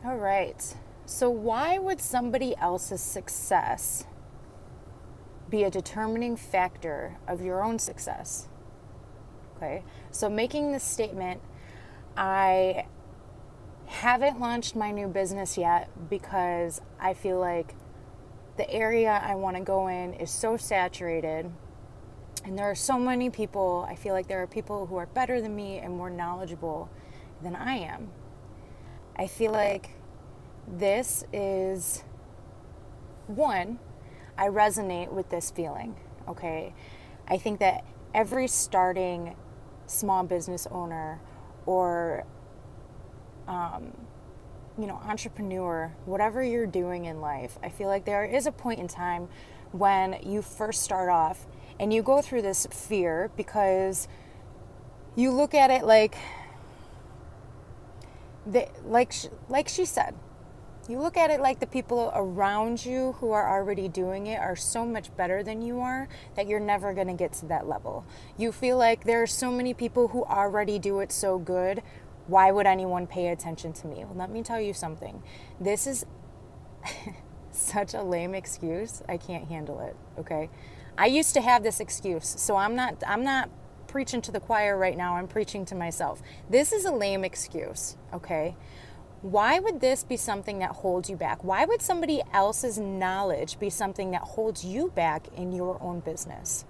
All right. So, why would somebody else's success be a determining factor of your own success? Okay. So, making this statement, I haven't launched my new business yet because I feel like the area I want to go in is so saturated. And there are so many people, I feel like there are people who are better than me and more knowledgeable than I am. I feel like this is one, I resonate with this feeling, okay? I think that every starting small business owner or entrepreneur, whatever you're doing in life, I feel like there is a point in time when you first start off and you go through this fear because you look at it like she said, you look at it like the people around you who are already doing it are so much better than you are that you're never going to get to that level. You feel like there are so many people who already do it so good. Why would anyone pay attention to me? Well, let me tell you something. This is such a lame excuse. I can't handle it, okay? I used to have this excuse, so I'm not preaching to the choir right now. I'm preaching to myself. This is a lame excuse, okay? Why would this be something that holds you back? Why would somebody else's knowledge be something that holds you back in your own business?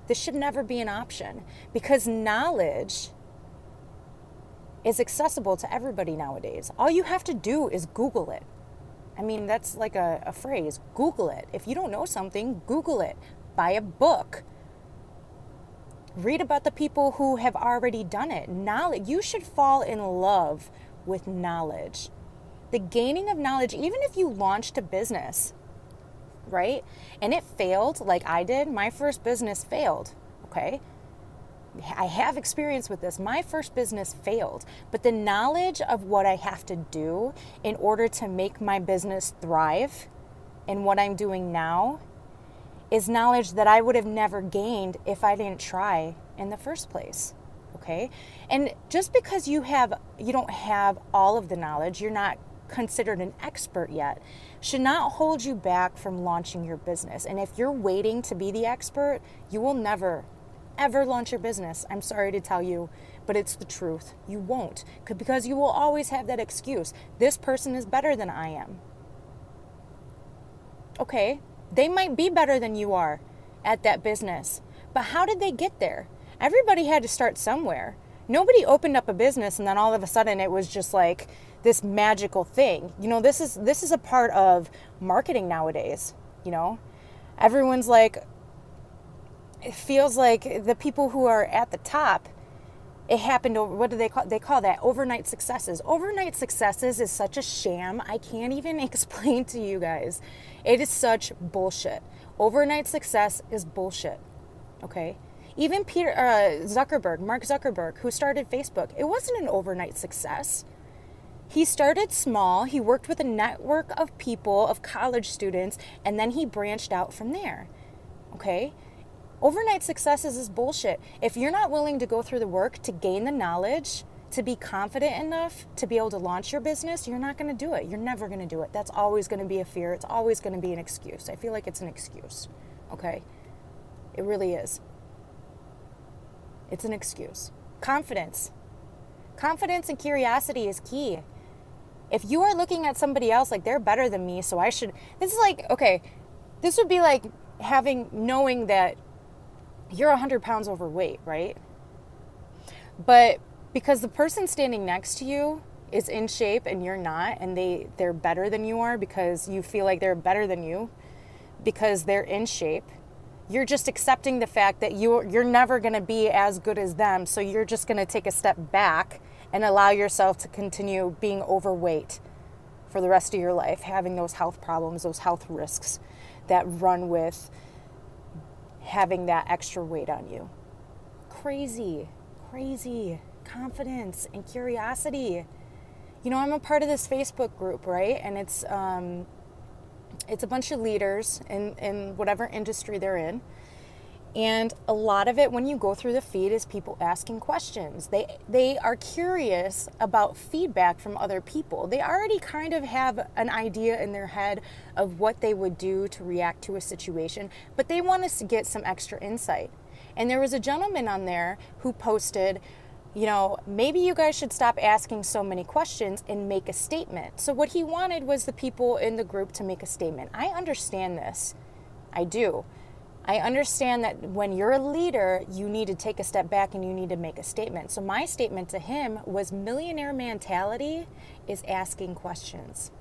This should never be an option because knowledge is accessible to everybody nowadays. All you have to do is Google it. I mean, that's like a phrase, Google it. If you don't know something, Google it. Buy a book. Read about the people who have already done it. Knowledge. You should fall in love with knowledge. The gaining of knowledge, even if you launched a business, right? And it failed like I did. My first business failed, okay? I have experience with this. My first business failed, but the knowledge of what I have to do in order to make my business thrive and what I'm doing now is knowledge that I would have never gained if I didn't try in the first place. Okay? And just because you don't have all of the knowledge, you're not considered an expert yet, should not hold you back from launching your business. And if you're waiting to be the expert, you will never ever launch your business. I'm sorry to tell you, but it's the truth. You won't, because you will always have that excuse. This person is better than I am. Okay, they might be better than you are at that business, but how did they get there? Everybody had to start somewhere. Nobody opened up a business and then all of a sudden it was just like this magical thing. You know, this is a part of marketing nowadays, you know. Everyone's like, it feels like the people who are at the top, it happened over, what do they call that? Overnight successes. Overnight successes is such a sham. I can't even explain to you guys. It is such bullshit. Overnight success is bullshit. Okay? Even Mark Zuckerberg, who started Facebook, it wasn't an overnight success. He started small, he worked with a network of people, of college students, and then he branched out from there. Okay? Overnight successes is bullshit. If you're not willing to go through the work to gain the knowledge, to be confident enough to be able to launch your business, you're not going to do it. You're never going to do it. That's always going to be a fear. It's always going to be an excuse. I feel like it's an excuse. Okay? It really is. It's an excuse. Confidence. Confidence and curiosity is key. If you are looking at somebody else like they're better than me, so I should, this is like, okay, this would be like knowing that you're 100 pounds overweight, right? But because the person standing next to you is in shape and you're not, and they're better than you are because you feel like they're better than you because they're in shape, you're just accepting the fact that you're never going to be as good as them, so you're just going to take a step back and allow yourself to continue being overweight for the rest of your life, having those health problems, those health risks that run with having that extra weight on you. Crazy confidence and curiosity. You know, I'm a part of this Facebook group, right? And it's a bunch of leaders in whatever industry they're in. And a lot of it, when you go through the feed, is people asking questions. They are curious about feedback from other people. They already kind of have an idea in their head of what they would do to react to a situation, but they want us to get some extra insight. And there was a gentleman on there who posted, maybe you guys should stop asking so many questions and make a statement. So what he wanted was the people in the group to make a statement. I understand this. I do. I understand that when you're a leader, you need to take a step back and you need to make a statement. So my statement to him was, millionaire mentality is asking questions.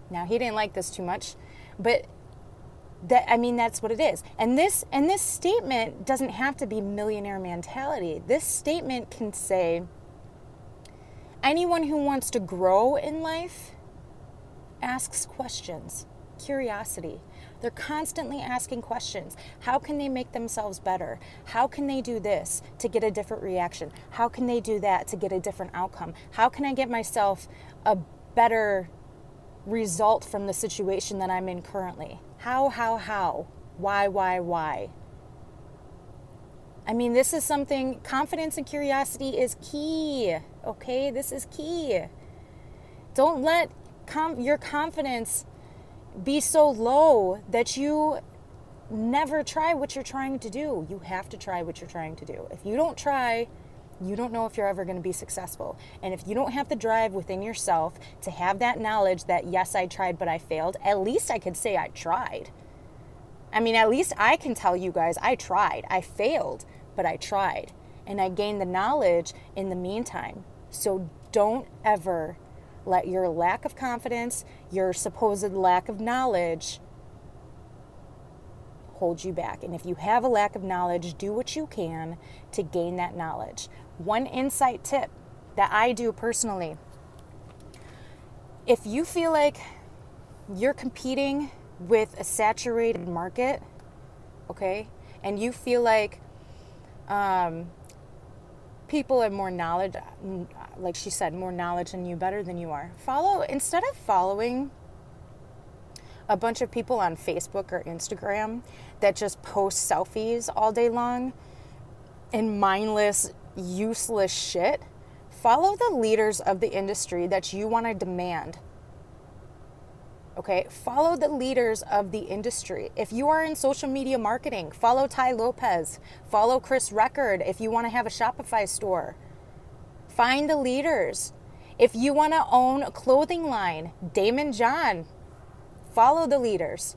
Now, he didn't like this too much, but that's what it is. And this statement doesn't have to be millionaire mentality. This statement can say, anyone who wants to grow in life asks questions. Curiosity. They're constantly asking questions. How can they make themselves better? How can they do this to get a different reaction? How can they do that to get a different outcome? How can I get myself a better result from the situation that I'm in currently? How? Why? This is something, confidence and curiosity is key, okay? This is key. Don't let your confidence be so low that you never try what you're trying to do. You have to try what you're trying to do. If you don't try, you don't know if you're ever going to be successful. And if you don't have the drive within yourself to have that knowledge that, yes, I tried, but I failed, at least I could say I tried. At least I can tell you guys I tried. I failed, but I tried. And I gained the knowledge in the meantime. So don't ever let your lack of confidence, your supposed lack of knowledge, hold you back. And if you have a lack of knowledge, do what you can to gain that knowledge. One insight tip that I do personally: if you feel like you're competing with a saturated market, okay, and you feel like people have more knowledge, like she said, more knowledge than you, better than you are, instead of following a bunch of people on Facebook or Instagram that just post selfies all day long and mindless, useless shit, follow the leaders of the industry that you want to demand. Okay, follow the leaders of the industry. If you are in social media marketing, follow Ty Lopez, follow Chris Record if you want to have a Shopify store. Find the leaders. If you want to own a clothing line, Damon John, follow the leaders.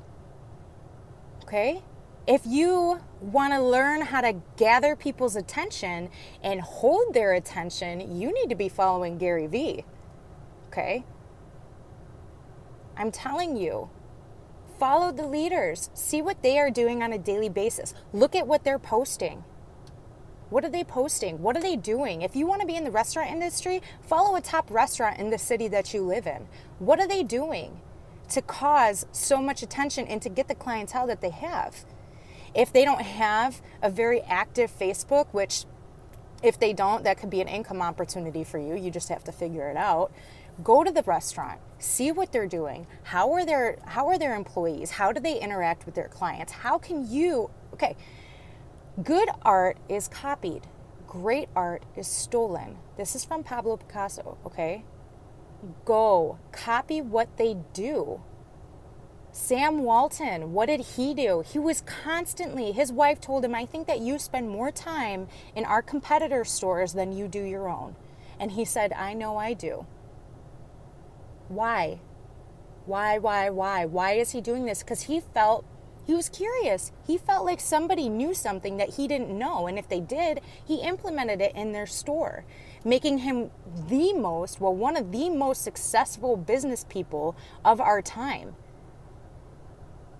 Okay? If you want to learn how to gather people's attention and hold their attention, you need to be following Gary Vee. Okay? I'm telling you, follow the leaders. See what they are doing on a daily basis. Look at what they're posting. What are they posting? What are they doing? If you want to be in the restaurant industry, follow a top restaurant in the city that you live in. What are they doing to cause so much attention and to get the clientele that they have? If they don't have a very active Facebook, which if they don't, that could be an income opportunity for you. You just have to figure it out. Go to the restaurant, see what they're doing. How are their employees? How do they interact with their clients? How can you, okay, good art is copied. Great art is stolen. This is from Pablo Picasso, okay? Go copy what they do. Sam Walton, what did he do? He was constantly, his wife told him, I think that you spend more time in our competitor stores than you do your own. And he said, I know I do. Why? Why is he doing this? Because he was curious. He felt like somebody knew something that he didn't know. And if they did, he implemented it in their store, making him one of the most successful business people of our time.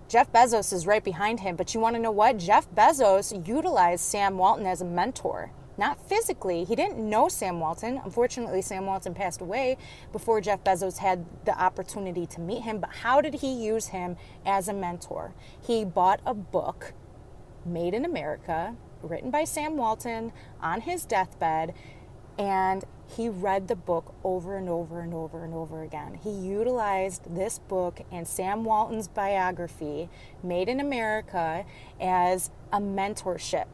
Jeff Bezos is right behind him. But you want to know what? Jeff Bezos utilized Sam Walton as a mentor. Not physically. He didn't know Sam Walton. Unfortunately, Sam Walton passed away before Jeff Bezos had the opportunity to meet him. But how did he use him as a mentor? He bought a book, Made in America, written by Sam Walton on his deathbed, And he read the book over and over and over and over again. He utilized this book and Sam Walton's biography, Made in America, as a mentorship,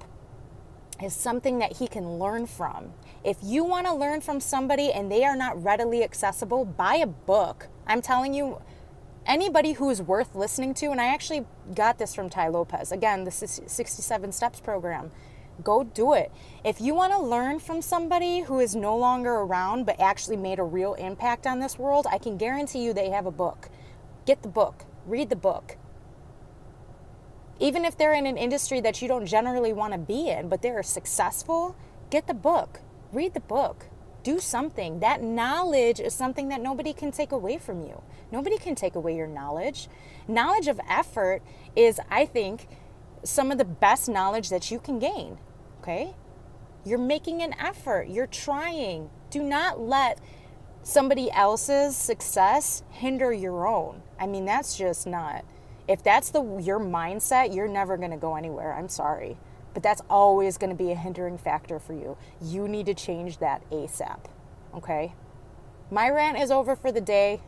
as something that he can learn from. If you want to learn from somebody and they are not readily accessible, buy a book. I'm telling you, anybody who is worth listening to, and I actually got this from Ty Lopez, again, the 67 Steps program. Go do it. If you want to learn from somebody who is no longer around but actually made a real impact on this world, I can guarantee you they have a book. Get the book. Read the book. Even if they're in an industry that you don't generally want to be in, but they're successful, get the book. Read the book. Do something. That knowledge is something that nobody can take away from you. Nobody can take away your knowledge. Knowledge of effort is, I think, some of the best knowledge that you can gain. Okay? You're making an effort. You're trying. Do not let somebody else's success hinder your own. I mean, that's just not. If that's your mindset, you're never going to go anywhere. I'm sorry. But that's always going to be a hindering factor for you. You need to change that ASAP. Okay? My rant is over for the day.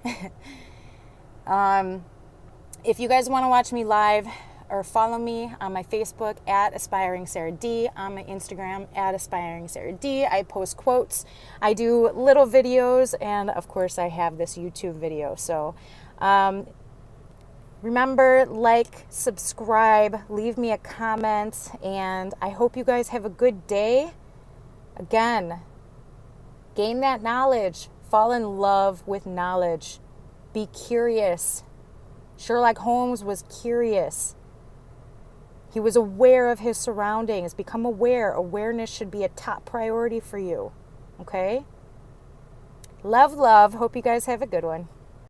If you guys want to watch me live or follow me on my Facebook at Aspiring Sarah D, on my Instagram at Aspiring Sarah D, I post quotes. I do little videos, and of course I have this YouTube video. So remember, like, subscribe, leave me a comment, and I hope you guys have a good day. Again, gain that knowledge. Fall in love with knowledge. Be curious. Sherlock Holmes was curious. He was aware of his surroundings. Become aware. Awareness should be a top priority for you. Okay? Love, love. Hope you guys have a good one.